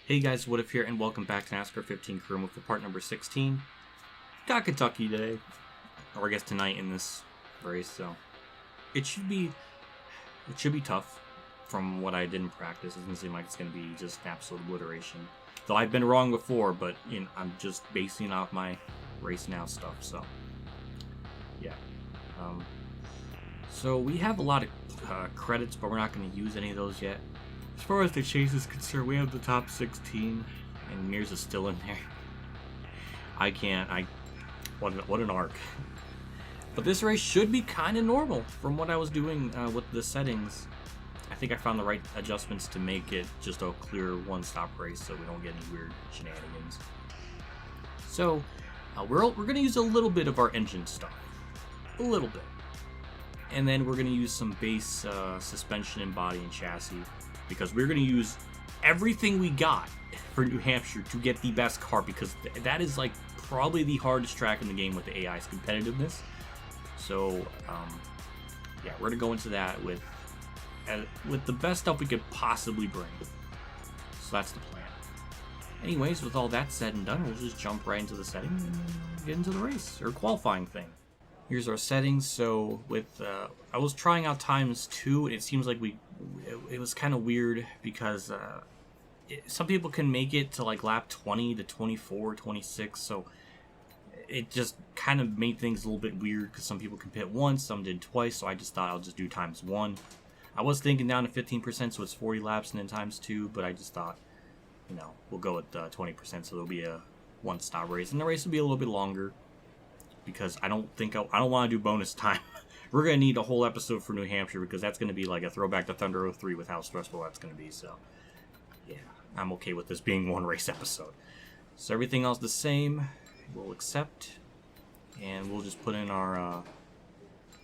Hey guys, What If here, and welcome back to NASCAR 15 Career Mode for part number 16. Got Kentucky today, or I guess tonight in this race, so it should be tough from what I did in practice. It doesn't seem like it's going to be just absolute obliteration. Though I've been wrong before, but you know, I'm just basing off my race now stuff, so yeah. So we have a lot of credits, but we're not going to use any of those yet. As far as the chase is concerned, we have the top 16, and Mears is still in there. What an arc. But this race should be kind of normal from what I was doing with the settings. I think I found the right adjustments to make it just a clear one-stop race so we don't get any weird shenanigans. So, we're going to use a little bit of our engine stuff. A little bit. And then we're going to use some base suspension and body and chassis, because we're going to use everything we got for New Hampshire to get the best car, because that is like probably the hardest track in the game with the AI's competitiveness. So yeah, we're going to go into that with the best stuff we could possibly bring. So that's the plan. Anyways, with all that said and done, we'll just jump right into the settings and get into the race, or qualifying thing. Here's our settings. So with I was trying out ×2, and it seems like it was kind of weird because some people can make it to like lap 20 to 24, 26, so it just kind of made things a little bit weird because some people can pit once, some did twice, so I just thought I'll just do ×1. I was thinking down to 15%, so it's 40 laps and then ×2, but I just thought, you know, we'll go with 20%, so there'll be a one-stop race, and the race will be a little bit longer because I don't want to do bonus time. We're going to need a whole episode for New Hampshire because that's going to be like a throwback to Thunder 03 with how stressful that's going to be. So, yeah, I'm okay with this being one race episode. So everything else the same. We'll accept. And we'll just put in our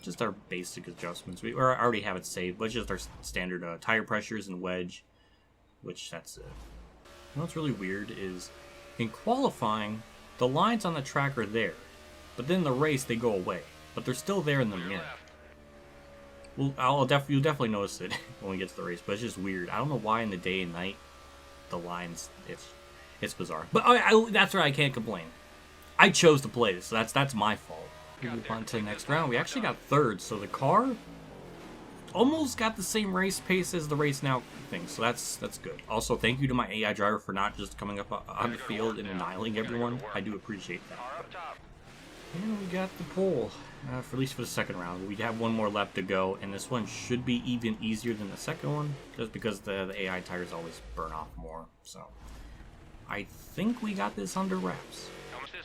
just our basic adjustments. I already have it saved, but just our standard tire pressures and wedge, which that's it. You know what's really weird is in qualifying, the lines on the track are there. But then in the race, they go away. But they're still there in the minute. Well, you'll definitely notice it when we get to the race, but it's just weird. I don't know why in the day and night, the lines, it's bizarre. But that's where I can't complain. I chose to play this, so that's my fault. We move on to the next round. We actually got third, so the car almost got the same race pace as the race now thing, so that's good. Also, thank you to my AI driver for not just coming up on the field and annihilating everyone. I do appreciate that. And we got the pole, for at least for the second round. We have one more lap to go, and this one should be even easier than the second one, just because the AI tires always burn off more. So, I think we got this under wraps.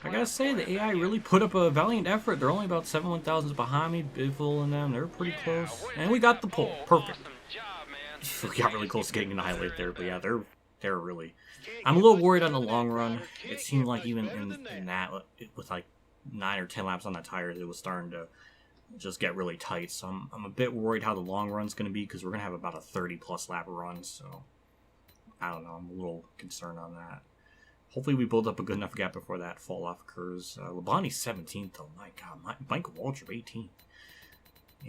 I gotta say, the AI really put up a valiant effort. They're only about 7/1000s behind me, Biffle and them. They're pretty close, and we got the pole. Perfect. We got really close to getting annihilated there, but yeah, they're really. I'm a little worried on the long run. It seemed like even in that, with like 9 or 10 laps on that tire, it was starting to just get really tight. So I'm a bit worried how the long run's going to be, because we're going to have about a 30+ lap run. So I don't know. I'm a little concerned on that. Hopefully we build up a good enough gap before that fall off occurs. Labonte's 17th, though. My God. Michael Waltrip 18th.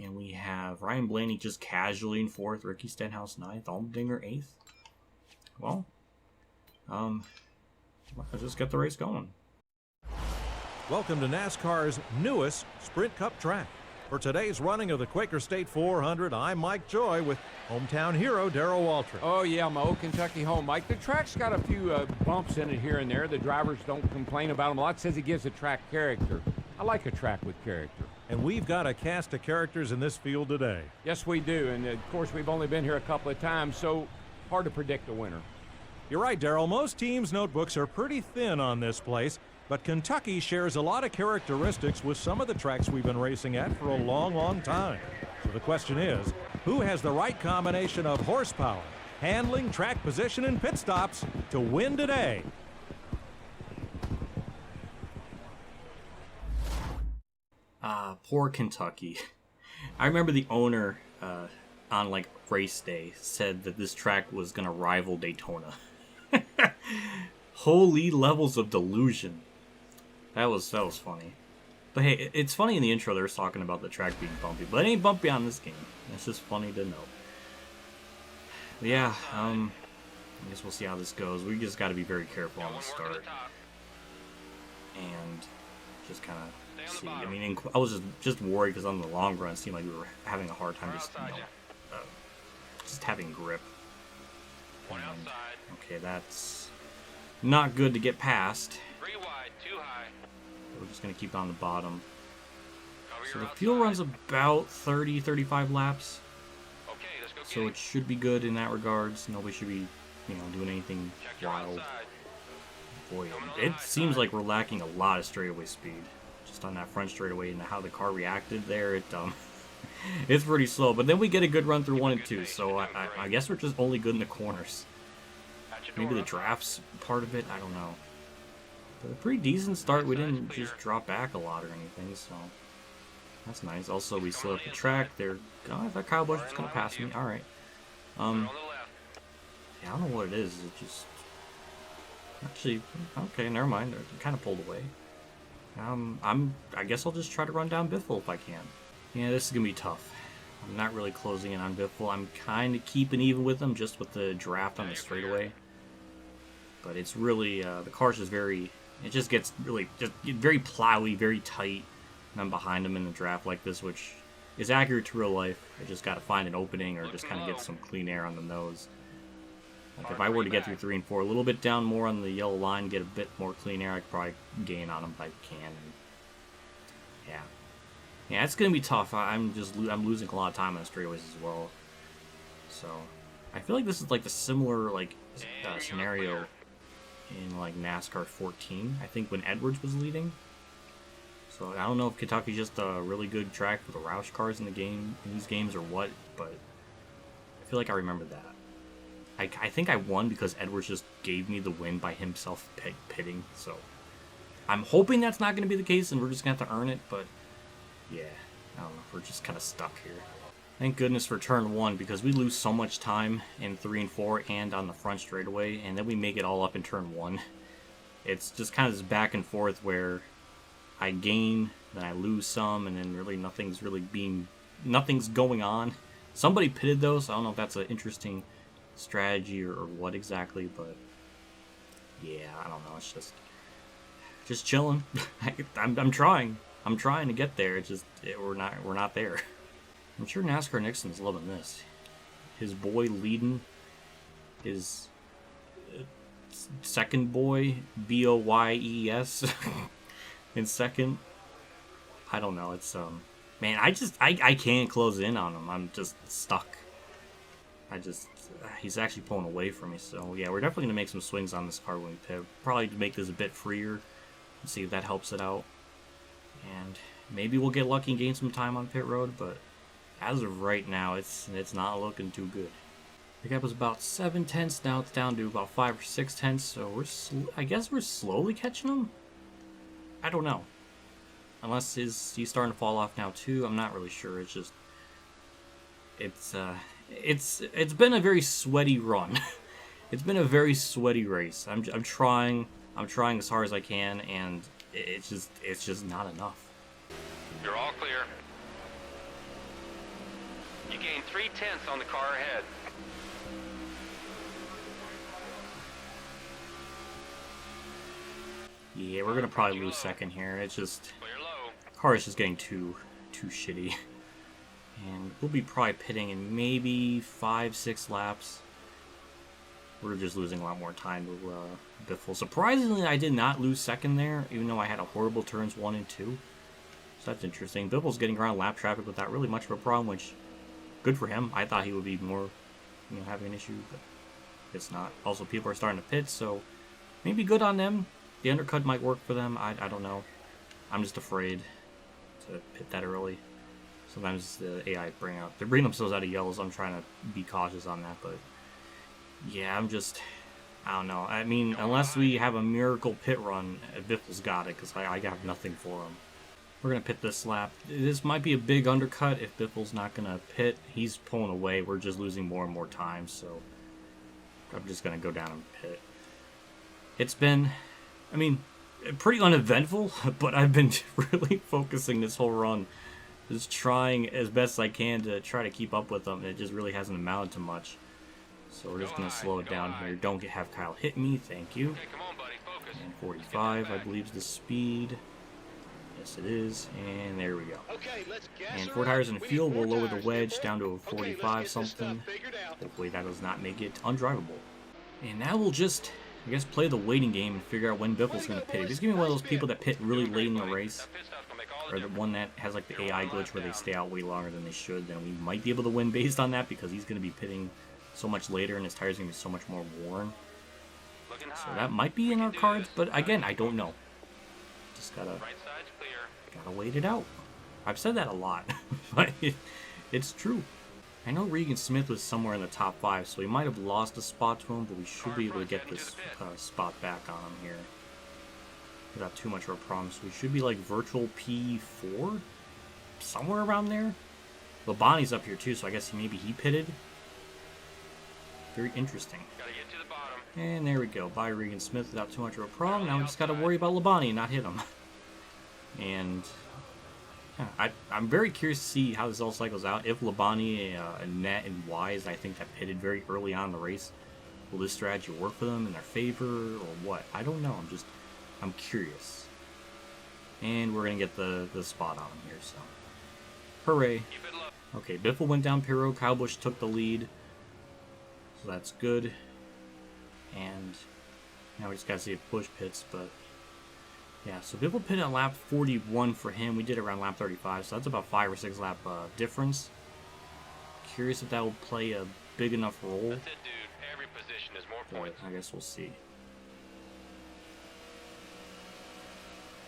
And we have Ryan Blaney just casually in 4th. Ricky Stenhouse 9th. Allmendinger 8th. Well, let's just get the race going. Welcome to NASCAR's newest Sprint Cup track. For today's running of the Quaker State 400, I'm Mike Joy with hometown hero Darrell Waltrip. Oh yeah, my old Kentucky home, Mike. The track's got a few bumps in it here and there. The drivers don't complain about them a lot. Says it gives the track character. I like a track with character. And we've got a cast of characters in this field today. Yes, we do. And of course, we've only been here a couple of times, so hard to predict the winner. You're right, Darrell. Most teams' notebooks are pretty thin on this place. But Kentucky shares a lot of characteristics with some of the tracks we've been racing at for a long, long time. So the question is, who has the right combination of horsepower, handling, track position, and pit stops to win today? Poor Kentucky. I remember the owner on like race day said that this track was going to rival Daytona. Holy levels of delusion. That was funny. But hey, it's funny in the intro they were talking about the track being bumpy, but it ain't bumpy on this game. It's just funny to know. But yeah, I guess we'll see how this goes. We just got to be very careful on the start. And just kind of see. I mean, I was just worried because on the long run, it seemed like we were having a hard time just having grip. And, okay, that's not good to get past. We're just going to keep on the bottom. So the fuel runs about 30-35 laps. So it should be good in that regards. Nobody should be, doing anything wild. Boy, it seems like we're lacking a lot of straightaway speed. Just on that front straightaway and how the car reacted there, it's pretty slow. But then we get a good run through 1 and 2, so I guess we're just only good in the corners. Maybe the drafts part of it, I don't know. But a pretty decent start. We didn't just drop back a lot or anything, so that's nice. Also, we still have the track. I thought Kyle Busch was going to pass me. All right. Yeah, I don't know what it is. It just... Actually, okay, never mind. It kind of pulled away. I guess I'll just try to run down Biffle if I can. Yeah, this is going to be tough. I'm not really closing in on Biffle. I'm kind of keeping even with him just with the draft on the straightaway. But it's really, the car's just very... It just gets really just very plowy, very tight. And I'm behind him in the draft like this, which is accurate to real life. I just got to find an opening or just kind of get some clean air on the nose. Like if I were to get through 3 and 4, a little bit down more on the yellow line, get a bit more clean air, I could probably gain on him if I can. And yeah, it's gonna be tough. I'm losing a lot of time on the straightaways as well. So I feel like this is like the similar scenario in like NASCAR 14. I think when Edwards was leading. So I don't know if Kentucky's just a really good track for the Roush cars in these games or what, but I feel like I remember that. I think I won because Edwards just gave me the win by himself pitting, so I'm hoping that's not going to be the case and we're just going to have to earn it, but yeah, I don't know, we're just kind of stuck here. Thank goodness for turn 1 because we lose so much time in 3 and 4 and on the front straightaway, and then we make it all up in turn 1. It's just kind of this back and forth where I gain, then I lose some, and then really nothing's going on. Somebody pitted though, so I don't know if that's an interesting strategy or what exactly, but yeah, I don't know. It's just chilling. I'm trying to get there. It's just we're not there. I'm sure NASCAR Nixon's loving this. His boy leading his second boy, Boyes, in second. I don't know. It's man, I can't close in on him. I'm just stuck. He's actually pulling away from me, so yeah, we're definitely going to make some swings on this car when we pit. Probably to make this a bit freer and see if that helps it out. And maybe we'll get lucky and gain some time on pit road, but as of right now, it's not looking too good. The gap was about 7 tenths, now it's down to about 5 or 6 tenths, so I guess we're slowly catching him? I don't know. Unless he's starting to fall off now too, I'm not really sure. It's just... It's been a very sweaty run. It's been a very sweaty race. I'm trying as hard as I can, and it's just not enough. You're all clear. You gained 3 tenths on the car ahead. Yeah, we're gonna probably lose second here. It's just the car is just getting too shitty. And we'll be probably pitting in maybe 5-6 laps. We're just losing a lot more time to Biffle. Surprisingly, I did not lose second there, even though I had a horrible turns 1 and 2. So that's interesting. Biffle's getting around lap traffic without really much of a problem, which, good for him. I thought he would be more, having an issue, but it's not. Also, people are starting to pit, so maybe good on them. The undercut might work for them. I don't know. I'm just afraid to pit that early. Sometimes the AI they're bringing themselves out of yellows. I'm trying to be cautious on that, but yeah, I don't know. I mean, unless we have a miracle pit run, Biffle's got it, because I got nothing for him. We're going to pit this lap. This might be a big undercut if Biffle's not going to pit. He's pulling away. We're just losing more and more time, so I'm just going to go down and pit. It's been, pretty uneventful, but I've been really focusing this whole run. Just trying as best I can to try to keep up with them. It just really hasn't amounted to much. So we're just going to slow it down here. Don't have Kyle hit me. Thank you. Okay, come on, buddy. Focus. And 45, I believe, is the speed. Yes, it is. And there we go. And 4 tires in the field will lower the wedge down to a 45 something. Hopefully that does not make it undrivable. And now we'll just, I guess, play the waiting game and figure out when Biffle's going to pit. If he's going to be one of those people that pit really late in the race, or the one that has like the AI glitch where they stay out way longer than they should, then we might be able to win based on that, because he's going to be pitting so much later and his tires are going to be so much more worn. So that might be in our cards, but again, I don't know. Just gotta wait it out. I've said that a lot, but it's true. I know Regan Smith was somewhere in the top 5, so we might have lost a spot to him, but we should be able to get this spot back on him here without too much of a problem. So we should be like virtual P4, somewhere around there. Labonte's up here too, so I guess maybe he pitted. Very interesting. And there we go. By Regan Smith without too much of a problem. Now we just got to worry about Labonte and not hit him. And yeah, I'm very curious to see how this all cycles out. If Labonte, Net, and Wise, I think, that pitted very early on in the race, will this strategy work for them in their favor or what? I don't know. I'm curious. And we're going to get the spot on him here, so. Hooray. Okay, Biffle went down pit road. Kyle Busch took the lead. So that's good. And now we just got to see if Busch pits, but yeah, so Biffle pitted at lap 41 for him. We did around lap 35, so that's about 5 or 6 lap difference. Curious if that will play a big enough role. That's it, dude. Every position is more points. I guess we'll see.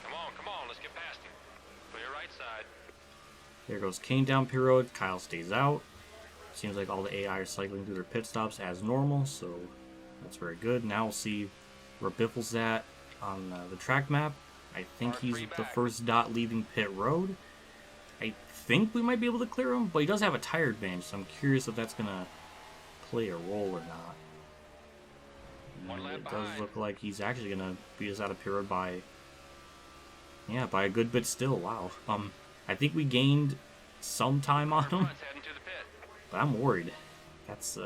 Come on, let's get past him. Clear right side. There goes Kane down pit road. Kyle stays out. Seems like all the AI are cycling through their pit stops as normal, so that's very good. Now we'll see where Biffle's at on the track map. I think he's the first dot leaving pit road. I think we might be able to clear him, but he does have a tire advantage, so I'm curious if that's going to play a role or not. It does look like he's actually going to beat us out of pit road by, yeah, by a good bit still. Wow. I think we gained some time on him, but I'm worried. That's,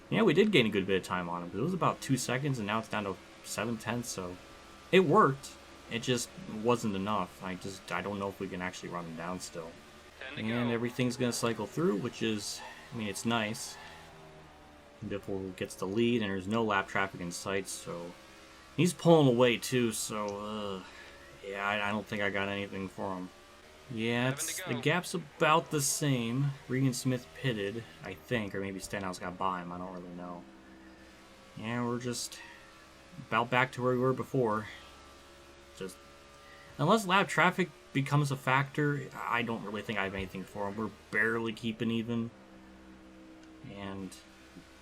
yeah, we did gain a good bit of time on him. It was about 2 seconds, and now it's down to 7/10, so it worked. It just wasn't enough. I don't know if we can actually run him down still. And everything's going to cycle through, which is, I mean, it's nice. Biffle gets the lead, and there's no lap traffic in sight, so he's pulling away too, so, yeah, I don't think I got anything for him. Yeah, the gap's about the same. Regan Smith pitted, I think, or maybe Stenhouse got by him. I don't really know. Yeah, we're just about back to where we were before. Just unless lap traffic becomes a factor, I don't really think I have anything for him. We're barely keeping even. And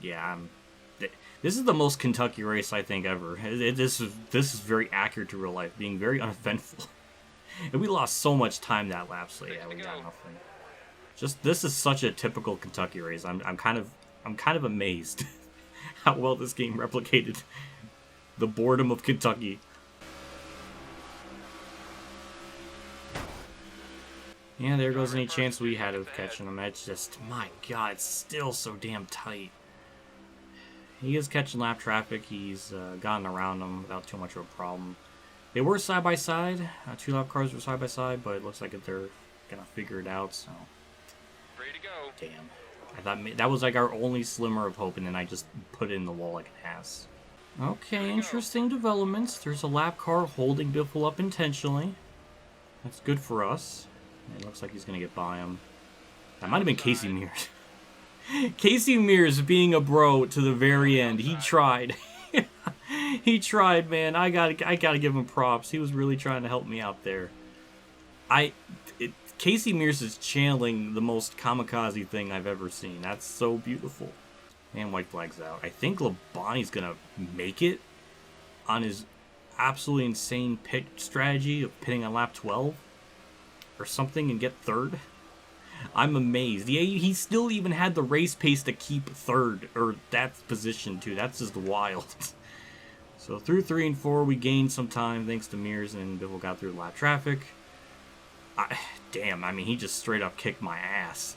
yeah, this is the most Kentucky race I think ever. This is very accurate to real life, being very uneventful. And we lost so much time that lap, so yeah, we got nothing. Just this is such a typical Kentucky race. I'm kind of amazed how well this game replicated the boredom of Kentucky. Yeah, there goes any chance we had of catching him. It's just, my God, it's still so damn tight. He is catching lap traffic. He's gotten around them without too much of a problem. They were side by side. 2 lap cars were side by side, but it looks like they're gonna figure it out. So, Ready to go. Damn, I thought that was like our only slimmer of hope, and then I just put it in the wall like an ass. Okay, interesting developments. There's a lap car holding Biffle up intentionally. That's good for us. It looks like he's gonna get by him. That might have been Casey Mears. Casey Mears being a bro to the very end. He tried. He tried, man. I gotta give him props. He was really trying to help me out there. Casey Mears is channeling the most kamikaze thing I've ever seen. That's so beautiful. And white flag's out. I think Labonte's gonna make it on his absolutely insane pit strategy of pitting on lap 12 or something and get third. I'm amazed. Yeah, he still even had the race pace to keep third, or that position too. That's just wild. So through 3 and 4, we gained some time thanks to Mears, and Biffle got through lap traffic. Damn, I mean, he just straight up kicked my ass.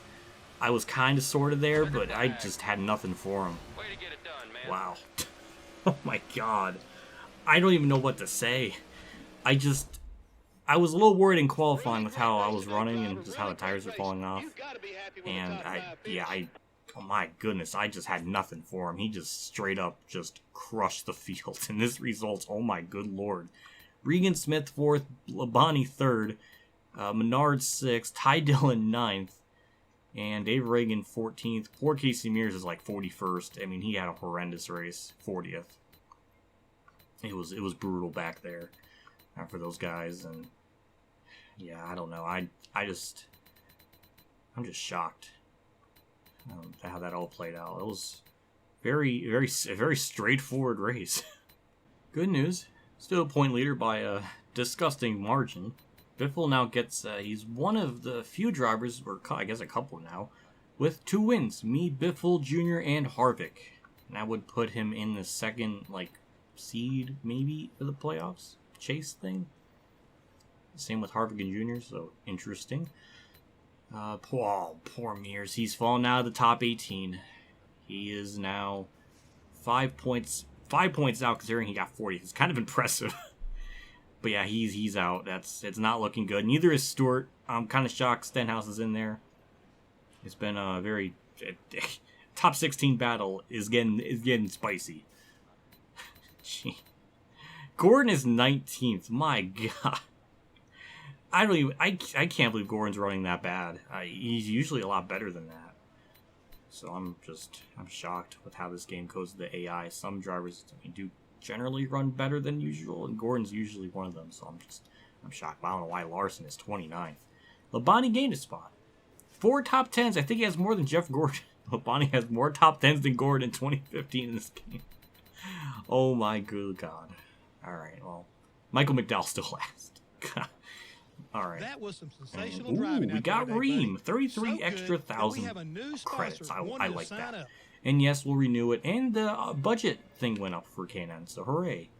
I was kind of sort of there, but I just had nothing for him. Way to get it done, man. Wow. Oh my god. I don't even know what to say. I was a little worried in qualifying with how I was running and just how the tires were falling off. And oh my goodness, I just had nothing for him. He just straight up just crushed the field. And this results, oh my good lord. Regan Smith 4th, Labonte 3rd, Menard 6th, Ty Dillon 9th, and Dave Reagan 14th. Poor Casey Mears is like 41st. I mean, he had a horrendous race, 40th. It was brutal back there for those guys, and yeah, I don't know. I'm just shocked how that all played out. It was a very straightforward race. Good news, still a point leader by a disgusting margin. Biffle now gets, he's one of the few drivers, or I guess a couple now, with 2 wins. Me, Biffle Jr., and Harvick. And that would put him in the second, seed, maybe, for the playoffs chase thing. Same with Harvick and Jr., so interesting. Poor Mears. He's fallen out of the top 18. He is now 5 points out, considering he got 40. It's kind of impressive. But yeah, he's out. It's not looking good. Neither is Stewart. I'm kind of shocked Stenhouse is in there. It's been a very top 16 battle is getting spicy. Gee. Gordon is 19th. My God, I can't believe Gordon's running that bad. He's usually a lot better than that. So I'm shocked with how this game goes to the AI. Some drivers do generally run better than usual, and Gordon's usually one of them, so I'm shocked. But I don't know why Larson is 29th. Labonte gained a spot. 4 top 10s. I think he has more than Jeff Gordon. Labonte has more top 10s than Gordon in 2015 in this game. Oh my good God. Alright, well, Michael McDowell still last. Alright. That was some sensational driving. We got Ream. 33 extra thousand credits. I like that. And yes, we'll renew it. And the budget thing went up for K&N, so hooray.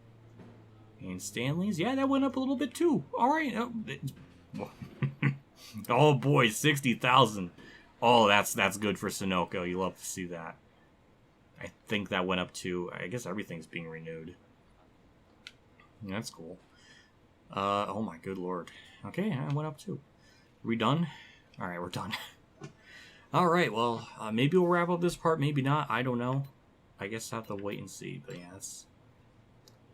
And Stanley's, yeah, that went up a little bit too. Alright. Oh boy, 60,000. Oh, that's good for Sunoco. You love to see that. I think that went up to, I guess everything's being renewed. That's cool. Oh my good lord. Okay, I went up too. Are we done? Alright, we're done. Alright, well, maybe we'll wrap up this part, maybe not. I don't know. I guess I'll have to wait and see. But yeah, that's...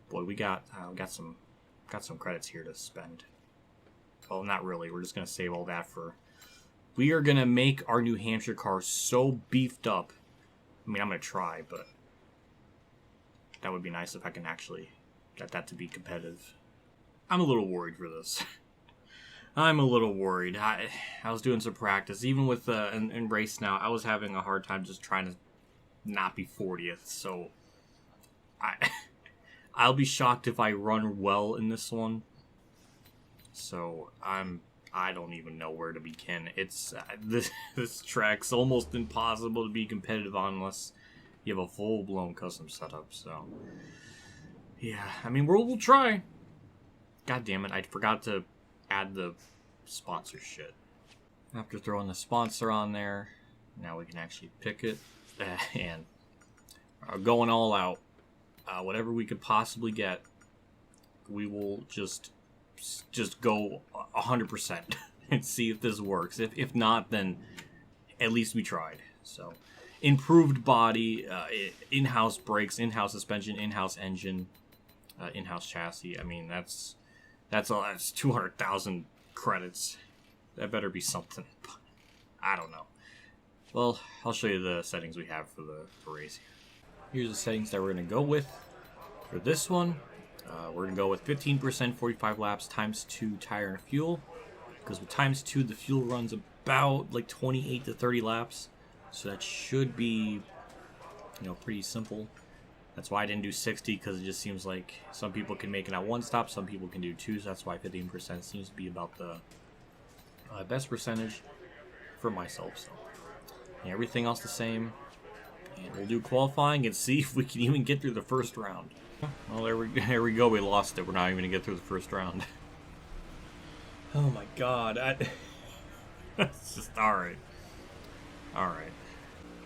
Boy, we got some credits here to spend. Well, not really. We're just going to save all that for... We are going to make our New Hampshire car so beefed up. I mean, I'm going to try, but... That would be nice if I can actually get that to be competitive. I'm a little worried for this. I'm a little worried. I was doing some practice. Even with in race now, I was having a hard time just trying to not be 40th. So I'll be shocked if I run well in this one. So I don't even know where to begin. It's this track's almost impossible to be competitive on unless you have a full-blown custom setup. So yeah, I mean we'll try. God damn it! I forgot to add the sponsor shit. After throwing the sponsor on there, now we can actually pick it and going all out. Whatever we could possibly get, we will just go 100% and see if this works. If not, then at least we tried. So, improved body, in-house brakes, in-house suspension, in-house engine, in-house chassis. I mean, that's 200,000 credits. That better be something. I don't know. Well, I'll show you the settings we have for the race here. Here's the settings that we're going to go with for this one. We're going to go with 15%, 45 laps, times 2 tire and fuel. Because with times 2, the fuel runs about like 28 to 30 laps. So that should be, pretty simple. That's why I didn't do 60, because it just seems like some people can make it at 1 stop, some people can do 2, so that's why 15% seems to be about the best percentage for myself. So yeah, everything else the same. And we'll do qualifying and see if we can even get through the first round. Well, there we go. We lost it. We're not even going to get through the first round. Oh my god. It's just alright. Alright.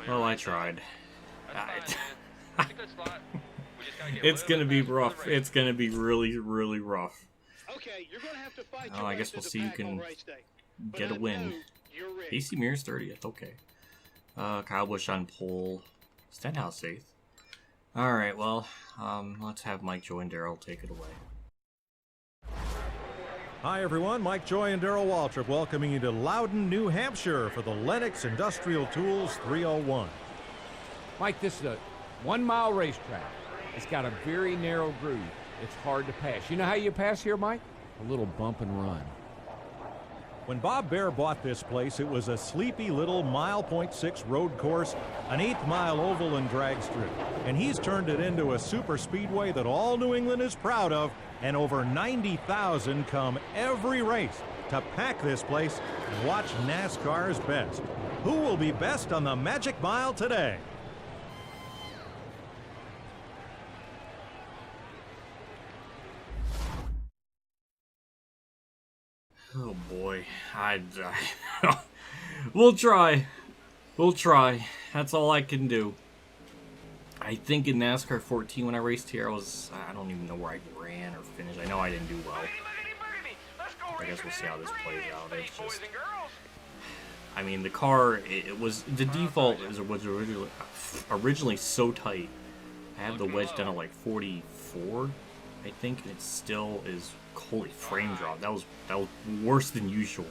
Well, I tried. That's a good spot. We just gotta get It's a little gonna bit be faster on the rough. race. It's gonna be really, really rough. Okay, you're gonna have to fight Oh, your I way guess through we'll the see who pack on can race day. But get a I win. know you're ready. AC Mirror's 30th, okay. Kyle Busch on pole. Stenhouse 8th. Alright, well, let's have Mike, Joy, and Daryl take it away. Hi everyone, Mike Joy and Darrell Waltrip welcoming you to Loudon, New Hampshire for the Lennox Industrial Tools 301. Mike, this is a 1 mile racetrack. It's got a very narrow groove. It's hard to pass. You know how you pass here, Mike? A little bump and run. When Bob Bear bought this place, it was a sleepy little .6 road course, an 1/8 mile oval and drag strip. And he's turned it into a super speedway that all New England is proud of, and over 90,000 come every race to pack this place and watch NASCAR's best. Who will be best on the Magic Mile today? Oh boy, we'll try. We'll try. That's all I can do. I think in NASCAR 14 when I raced here, I don't even know where I ran or finished. I know I didn't do well. I guess we'll see how this plays out. It's just, I mean, the car, it was, the default was originally so tight. I had the wedge down at like 44, I think, and it still is, holy frame drop. That was worse than usual.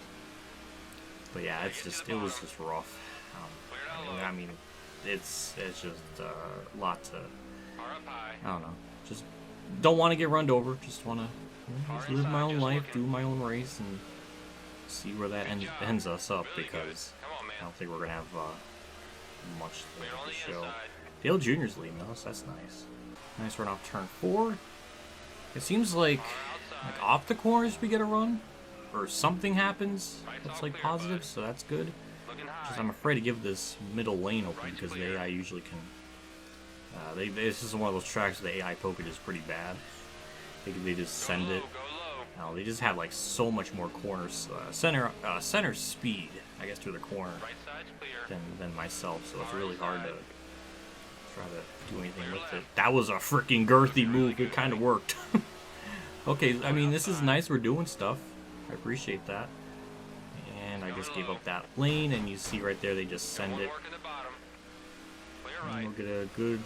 But yeah, it was just rough. I mean, it's just a lot to, I don't know, just don't want to get run over. Just want to live my own life, do my own race, and see where that ends us up, because I don't think we're gonna have much to show. Dale Jr.'s leading us. That's nice. Nice run off turn 4. It seems like off the corners we get a run, or something happens that's like positive, so that's good. Just I'm afraid to give this middle lane open because the AI usually can. This is one of those tracks where the AI pocket is pretty bad. They just send it. No, they just have like so much more corners, center speed, I guess, through the corner than myself. So it's really hard to try to do anything with it. That was a freaking girthy move. It kind of worked. Okay, I mean, this is nice. We're doing stuff. I appreciate that. And I just gave up that lane, and you see right there, they just send it. And we'll get a good,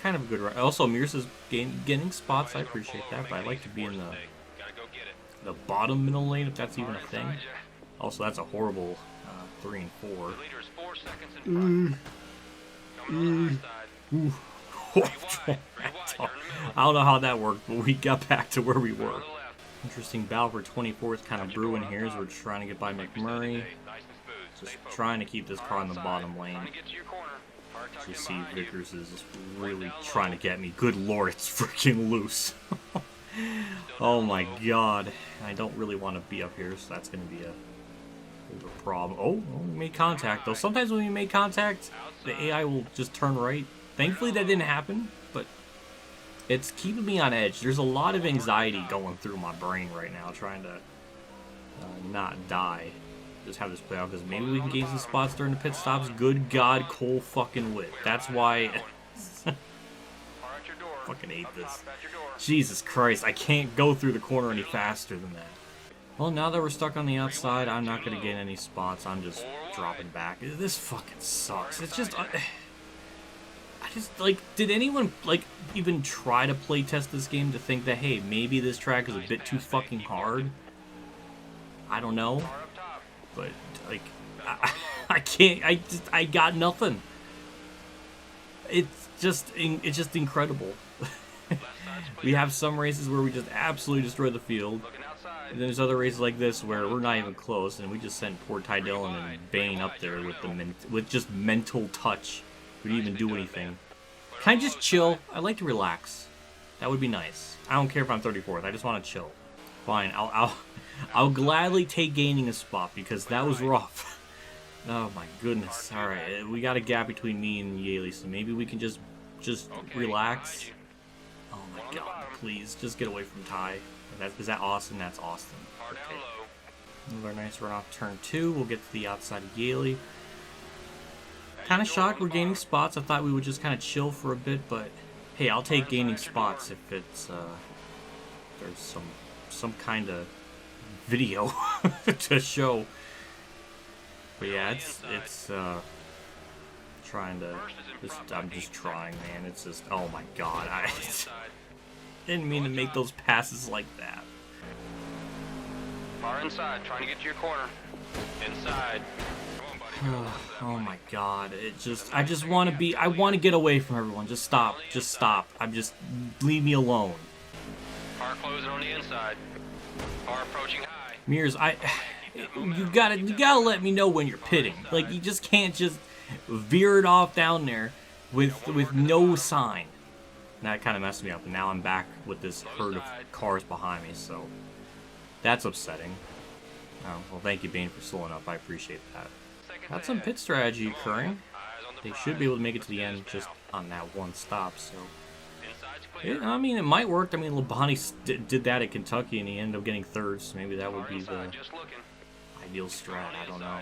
kind of a good run. Also, Mears is getting spots. I appreciate that, but I like to be in the bottom middle lane, if that's even a thing. Also, that's a horrible 3 and 4. I don't know how that worked, but we got back to where we were. Interesting battle for 24th kind of brewing here as we're trying to get by McMurray. Just trying to keep this car in the bottom lane. You see Vickers is really trying to get me. Good lord, it's freaking loose. Oh my god. I don't really want to be up here, so that's going to be a problem. Oh, we made contact though. Sometimes when we make contact, the AI will just turn right. Thankfully that didn't happen, but it's keeping me on edge. There's a lot of anxiety going through my brain right now, trying to not die. Just have this play out, because maybe we can gain some spots during the pit stops. Good God, Cole fucking Witt. That's why. Fucking hate this. Jesus Christ, I can't go through the corner any faster than that. Well, now that we're stuck on the outside, I'm not going to get any spots. I'm just dropping back. This fucking sucks. It's just... I just, like, did anyone, like, even try to play test this game to think that, hey, maybe this track is a bit too fucking hard? I don't know. But, like, I can't, I got nothing. It's just incredible. We have some races where we just absolutely destroy the field. And then there's other races like this where we're not even close, and we just sent poor Ty Dillon and Bane up there with just mental touch. We didn't even do anything. Can I just chill? I like to relax. That would be nice. I don't care if I'm 34th. I just want to chill. Fine. I'll gladly take gaining a spot because that was rough. Oh my goodness. All right, we got a gap between me and Yaley, so maybe we can just relax. Oh my god, please, just get away from Ty. Is that Austin? That's Austin. Okay. Another nice run off turn 2. We'll get to the outside of Yaley. Kind of shocked we're gaining spots. I thought we would just kind of chill for a bit, but hey, I'll take gaining spots if it's there's some kind of video to show. But yeah, it's trying to I'm just trying, man. It's just, oh my god, I didn't mean to make those passes like that. Far inside, trying to get to your corner. Inside. Come on, buddy. Oh my god, I just want to be, I want to get away from everyone. Just stop, leave me alone. Car closing on the inside. Car approaching high. Mears, you gotta let me know when you're pitting. Like, you just can't just veer it off down there with no sign. And that kind of messed me up, and now I'm back with this herd of cars behind me, so that's upsetting. Oh, well, thank you, Bane, for slowing up. I appreciate that. Got some pit strategy occurring. They should be able to make it to the end just on that one stop, so... Yeah, I mean, it might work. I mean, Labonte did that at Kentucky, and he ended up getting third, so maybe that would be the ideal strat. I don't know.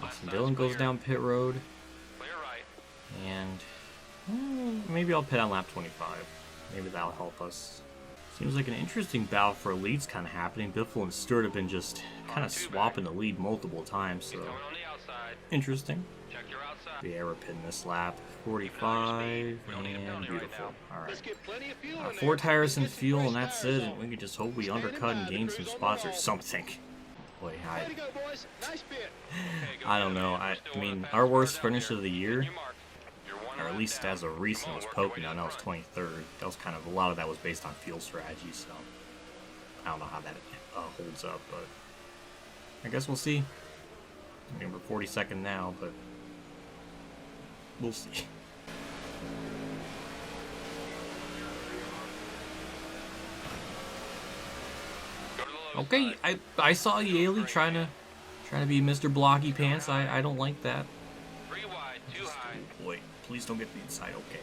Austin Dillon goes down pit road, and maybe I'll pit on lap 25. Maybe that'll help us. Seems like an interesting battle for leads kind of happening. Biffle and Stewart have been just kind of swapping the lead multiple times, so interesting. The air pin this lap, 45, and beautiful. Alright. 4 tires and fuel, and that's it, and we can just hope we undercut and gain some spots or something. Boy, I don't know. I mean, our worst finish of the year, or at least as of recent, was Pocono, and that was 23rd. That was kind of, a lot of that was based on field strategy, so I don't know how that holds up, but I guess we'll see. I mean, we're 42nd now, but we'll see. Okay, I saw Yaley trying to be Mr. Blocky Pants. I don't like that. Just, oh boy, please don't get the inside. Okay.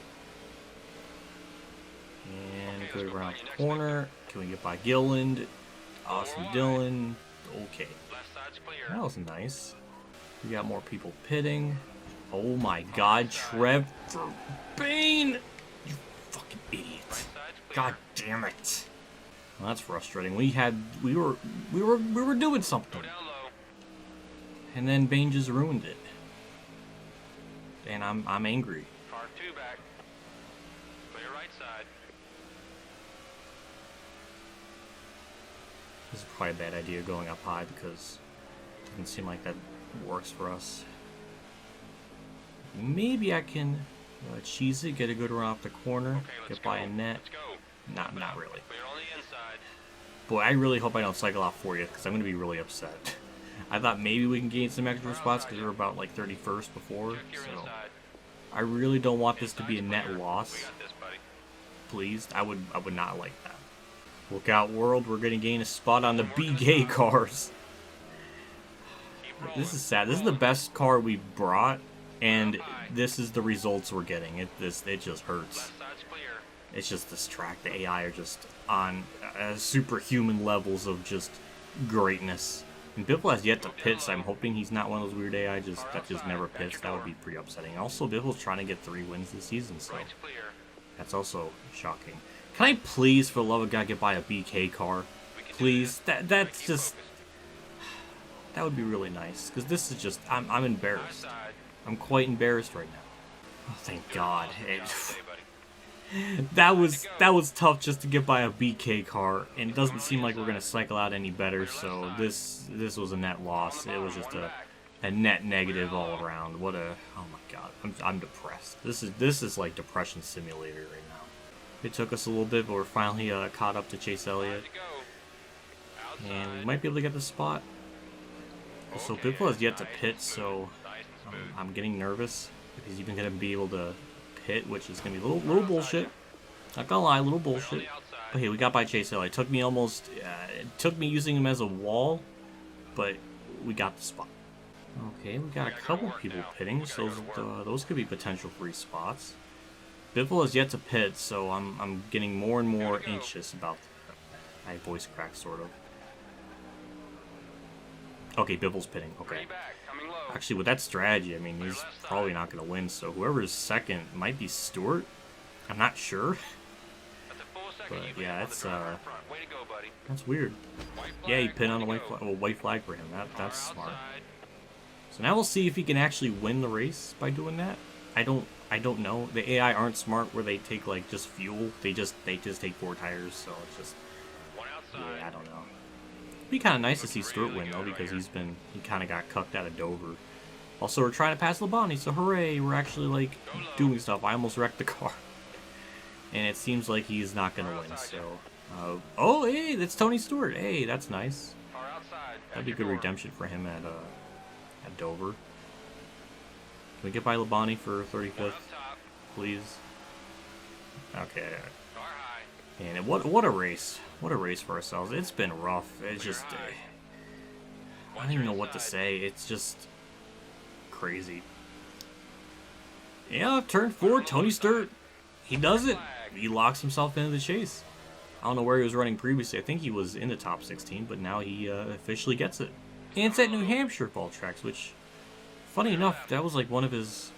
And go around the corner. Can we get by Gilland? Austin Dillon. Okay. That was nice. We got more people pitting. Oh my god, Trevor Bane! You fucking idiot. God damn it. Well, that's frustrating. We were doing something. And then Bane just ruined it. And I'm angry. Car 2 back. Clear right side. This is probably a bad idea going up high because it doesn't seem like that works for us. Maybe I can cheese it, get a good run off the corner, get by a net. Not really. Boy, I really hope I don't cycle off 40th because I'm going to be really upset. I thought maybe we can gain some extra spots because we were about like 31st before, so I really don't want this to be a net loss. Please, I would not like that. Look out, world, we're going to gain a spot on the BK cars. This is sad. This is the best car we brought, and this is the results we're getting. It just hurts. It's just this track. The AI are just on superhuman levels of just greatness. And Biffle has yet to pit, so I'm hoping he's not one of those weird AI that just never pits. That would be pretty upsetting. Also, Biffle's trying to get 3 wins this season, so that's also shocking. Can I please, for the love of God, get by a BK car? Please? That's just... That would be really nice, because this is just... I'm embarrassed. I'm quite embarrassed right now. Oh, thank God. That was tough just to get by a BK car, and it doesn't seem like we're gonna cycle out any better. So this was a net loss. It was just a net negative all around. What a, oh my god, I'm depressed. This is like depression simulator right now. It took us a little bit, but we're finally caught up to Chase Elliott, and we might be able to get the spot. So Biffle has yet to pit, so I'm getting nervous if he's even gonna be able to pit, which is gonna be a little bullshit. Not gonna lie, a little bullshit. But hey, we got by Chase Elliott. It took me using him as a wall, but we got the spot. Okay, we got a couple people pitting, so those could be potential free spots. Biffle has yet to pit, so I'm getting more and more anxious about that. My voice crack, sort of. Okay, Bibble's pitting. Okay. Ready back, coming low. Actually, with that strategy, I mean, he's probably not going to win. So whoever's second might be Stewart. I'm not sure. That's a full second. But You've been yeah, on the that's driver in front. Way to go, buddy. that's weird. White Yeah, he flag, pinned on a way to go. white flag for him. That's Car smart. outside. So now we'll see if he can actually win the race by doing that. I don't know. The AI aren't smart where they take like just fuel. They just take 4 tires. So it's just One outside. yeah, I don't know. It'd be kind of nice to see Stewart win though because he kind of got cucked out of Dover. Also, we're trying to pass Labonte, so hooray! We're actually like doing stuff. I almost wrecked the car, and it seems like he's not gonna win. So, oh hey, that's Tony Stewart. Hey, that's nice. Car outside. That'd be Back good your door. redemption for him at Dover. Can we get by Labonte for One 35th, up top. please? Okay. Car high. And what a race! What a race for ourselves. It's been rough. It's just I don't even know what to say. It's just crazy. Yeah, turn 4, Tony Stewart. He does it. He locks himself into the chase. I don't know where he was running previously. I think he was in the top 16, but now he officially gets it. And it's at New Hampshire of all tracks, which, funny enough, that was like one of his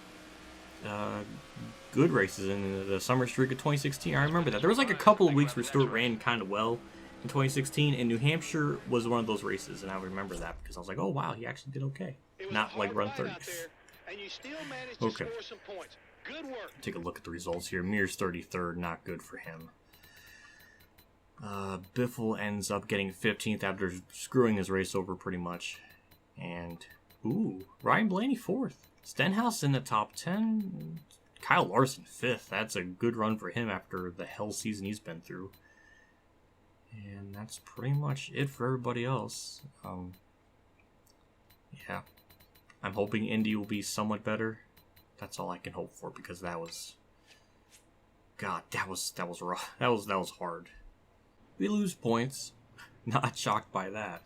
good races in the summer streak of 2016. I remember that. There was like a couple of weeks where Stewart ran kind of well in 2016, and New Hampshire was one of those races, and I remember that because I was like, oh wow, he actually did okay. It was Not a like hard run fight 30. out there, and you still managed Okay. to score some points. Good work. Take a look at the results here. Mears 33rd, not good for him. Biffle ends up getting 15th after screwing his race over pretty much. And, ooh, Ryan Blaney 4th. Stenhouse in the top 10. Kyle Larson 5th. That's a good run for him after the hell season he's been through. And that's pretty much it for everybody else. Yeah. I'm hoping Indy will be somewhat better. That's all I can hope for because that was... God, that was rough. That was hard. We lose points. Not shocked by that.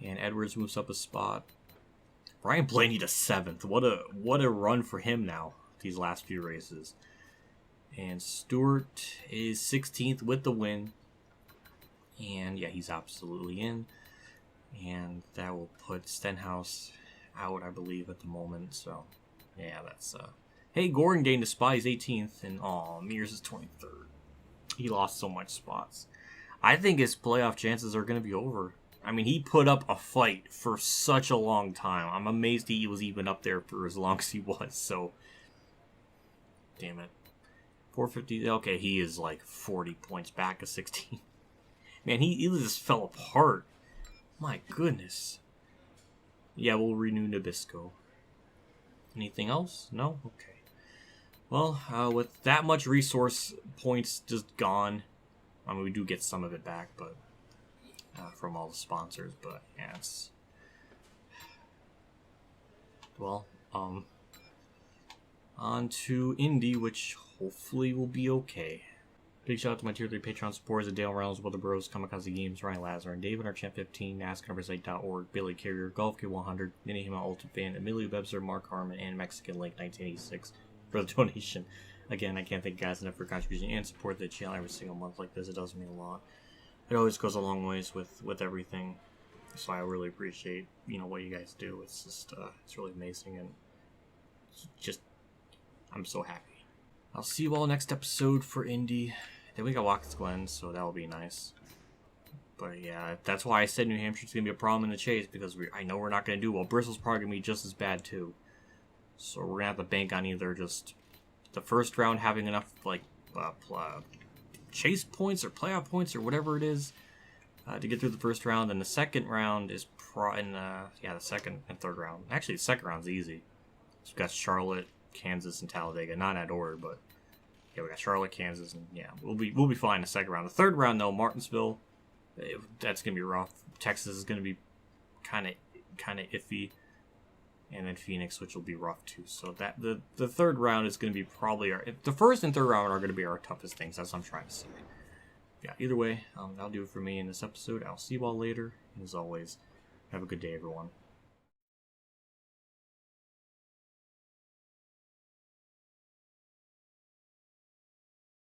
And Edwards moves up a spot. Ryan Blaney to 7th. What a run for him now, these last few races. And Stewart is 16th with the win. And yeah, he's absolutely in. And that will put Stenhouse out, I believe, at the moment. So, yeah, that's... Hey, Gordon gained a spot. He's 18th. And, Mears is 23rd. He lost so much spots. I think his playoff chances are going to be over. I mean, he put up a fight for such a long time. I'm amazed he was even up there for as long as he was. So, damn it. 450. Okay, he is like 40 points back of 16. Man, he just fell apart. My goodness. Yeah, we'll renew Nabisco. Anything else? No? Okay. Well, with that much resource points just gone, I mean, we do get some of it back, but from all the sponsors, but yeah, it's... Well, on to Indy, which hopefully will be okay. Big shout out to my tier 3 Patreon supporters: Dale Reynolds, Weather Bros, Kamikazegames, Ronnie Lazzarine, David, our Champ 15, NASCAR Billy Carrier, Golf K100, DennyHamlinUltimateFan, EmilioBebzer, Mark Harman, and Mexican Link 1986 for the donation. Again, I can't thank you guys enough for your contribution and support the channel every single month like this. It does mean a lot. It always goes a long ways with everything. So I really appreciate, what you guys do. It's just, it's really amazing, and just, I'm so happy. I'll see you all next episode for Indy. Then we got Watkins Glen, so that'll be nice. But yeah, that's why I said New Hampshire's going to be a problem in the chase, because I know we're not going to do well. Bristol's probably going to be just as bad too. So we're going to have to bank on either just the first round having enough chase points or playoff points or whatever it is to get through the first round, and the second round is the second and third round. Actually, the second round's easy. So we've got Charlotte, Kansas, and Talladega. Not in that order, but yeah, we got Charlotte, Kansas, and yeah, we'll be fine in the second round. The third round, though, Martinsville, that's gonna be rough. Texas is gonna be kind of iffy, and then Phoenix, which will be rough too. So that the third round is gonna be probably the first and third round are gonna be our toughest things. That's what I'm trying to say. Yeah, either way, that'll do it for me in this episode. I'll see you all later, and as always, have a good day, everyone.